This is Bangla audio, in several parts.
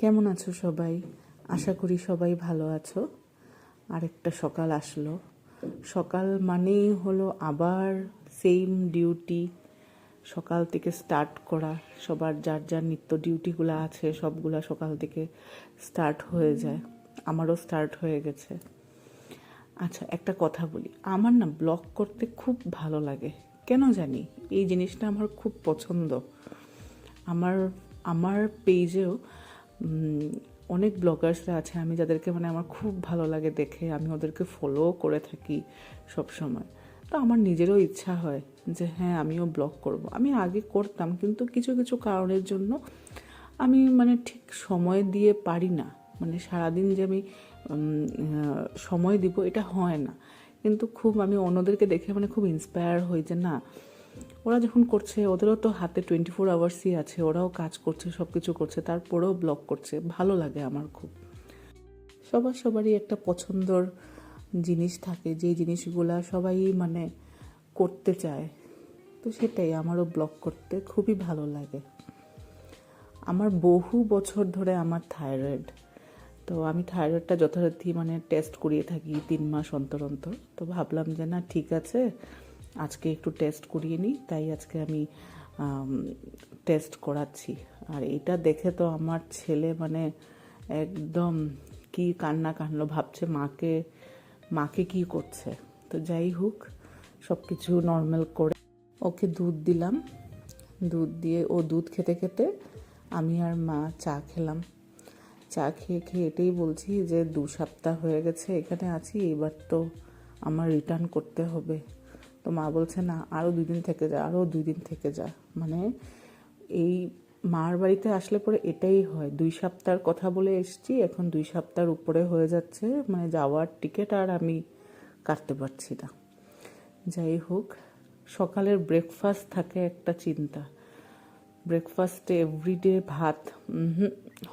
কেমন আছো সবাই? আশা করি সবাই ভালো আছো। আরেকটা সকাল আসলো। সকাল মানেই হলো আবার সেম ডিউটি, সকাল থেকে স্টার্ট করা। সবার যার যার নিত্য ডিউটিগুলো আছে সবগুলা সকাল থেকে স্টার্ট হয়ে যায়। আমারও স্টার্ট হয়ে গেছে। আচ্ছা, একটা কথা বলি, আমার না ব্লগ করতে খুব ভালো লাগে। কেন জানি এই জিনিসটা আমার খুব পছন্দ। আমার আমার পেজেও অনেক ব্লগার্সরা আছে আমি যাদেরকে আমার খুব ভালো লাগে দেখে, আমি ওদেরকে ফলো করে থাকি সব সময়। তো আমার নিজেরও ইচ্ছা হয় যে হ্যাঁ আমিও ব্লগ করব। আমি আগে করতাম, কিন্তু কিছু কিছু কারণের জন্য আমি ঠিক সময় দিয়ে পারি না। সারাদিন যে আমি সময় দিব এটা হয় না। কিন্তু খুব আমি অন্যদেরকে দেখে খুব ইন্সপায়ার হই যে না, ওরা যখন করছে ওদেরও তো হাতে 24 আওয়ার্সই আছে, ওরাও কাজ করছে, সব কিছু করছে, তারপরেও ব্লগ করছে। ভালো লাগে আমার খুব। সবারই একটা পছন্দর জিনিস থাকে, যে জিনিসগুলা সবাই করতে চায়। তো সেটাই, আমারও ব্লগ করতে খুবই ভালো লাগে। আমার বহু বছর ধরে আমার থাইরয়েড, তো আমি থাইরয়েডটা যথারীতি টেস্ট করিয়ে থাকি 3 মাস অন্তর অন্তর। তো ভাবলাম যে না ঠিক আছে, আজকে একটু টেস্ট করিয়ে নিই, তাই আজকে আমি টেস্ট করাচ্ছি। আর এটা দেখে তো আমার ছেলে একদম কি কান্না কান্না, ভাবছে মাকে কি করছে। তো যাই হোক, সব কিছু নর্মাল করে ওকে দুধ দিলাম। দুধ দিয়ে ও দুধ খেতে খেতে আমি আর মা চা খেলাম। চা খেয়ে খেয়ে এটাই বলছি যে 2 সপ্তাহ হয়ে গেছে এখানে আছি, এবার তো আমার রিটার্ন করতে হবে। তো মা বলছে না, আরও 2 দিন থেকে যা, আরও 2 দিন থেকে যা। এই মার বাড়িতে আসলে পরে এটাই হয়, 2 সপ্তাহের কথা বলে এসছি, এখন 2 সপ্তাহের উপরে হয়ে যাচ্ছে, যাওয়ার টিকিট আর আমি কাটতে পারছি না। যাই হোক, সকালের ব্রেকফাস্ট থাকে একটা চিন্তা। ব্রেকফাস্টে এভরিডে ভাত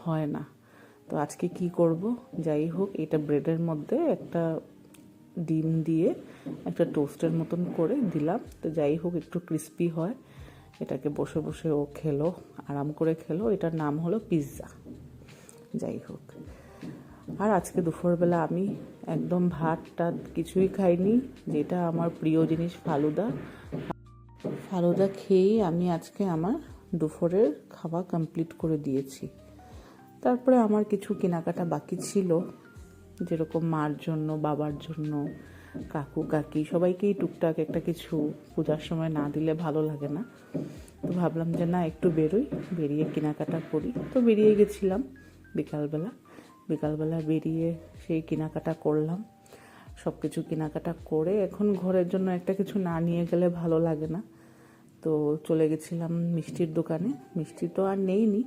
হয় না। তো আজকে কি করব? যাই হোক, এটা ব্রেডের মধ্যে একটা ডিম দিয়ে একটা টোস্টের মতন করে দিলাম। তো যাই হোক, একটু ক্রিস্পি হয়। এটাকে বসে বসে ও খেলো, আরাম করে খেলো। এটার নাম হলো পিৎজা। যাই হোক, আর আজকে দুপুরবেলা আমি একদম ভাত টাত কিছুই খাইনি। যেটা আমার প্রিয় জিনিস ফালুদা খেয়েই আমি আজকে আমার দুপুরের খাওয়া কমপ্লিট করে দিয়েছি। তারপরে আমার কিছু কেনাকাটা বাকি ছিল, যেরকম মার জন্য, বাবার জন্য, কাকু কাকি সবাইকেই টুকটাক একটা কিছু পূজার সময় না দিলে ভালো লাগে না। তো ভাবলাম যে না, একটু বেরিয়ে কেনাকাটা করি। তো বেরিয়ে গেছিলাম বিকালবেলা বেরিয়ে সেই কেনাকাটা করলাম। সব কিছু কেনাকাটা করে এখন ঘরের জন্য একটা কিছু না নিয়ে গেলে ভালো লাগে না। তো চলে গেছিলাম মিষ্টির দোকানে। মিষ্টি তো আর নেইনি,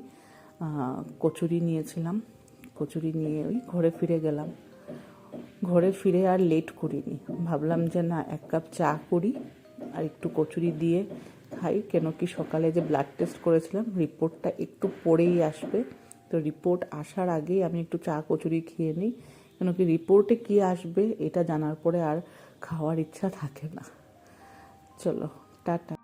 কচুরি নিয়েছিলাম। কচুরি নিয়ে ওই ঘরে ফিরে গেলাম। ঘরে ফিরে আর লেট করিনি, ভাবলাম যে না 1 কাপ চা করি আর একটু কচুরি দিয়ে খাই। কেন কি সকালে যে ব্লাড টেস্ট করেছিলাম, রিপোর্টটা একটু পরেই আসবে। তো রিপোর্ট আসার আগেই আমি একটু চা কচুরি খেয়ে নিই, কেন কি রিপোর্টে কী আসবে এটা জানার পরে আর খাওয়ার ইচ্ছা থাকে না। চলো, টাটা।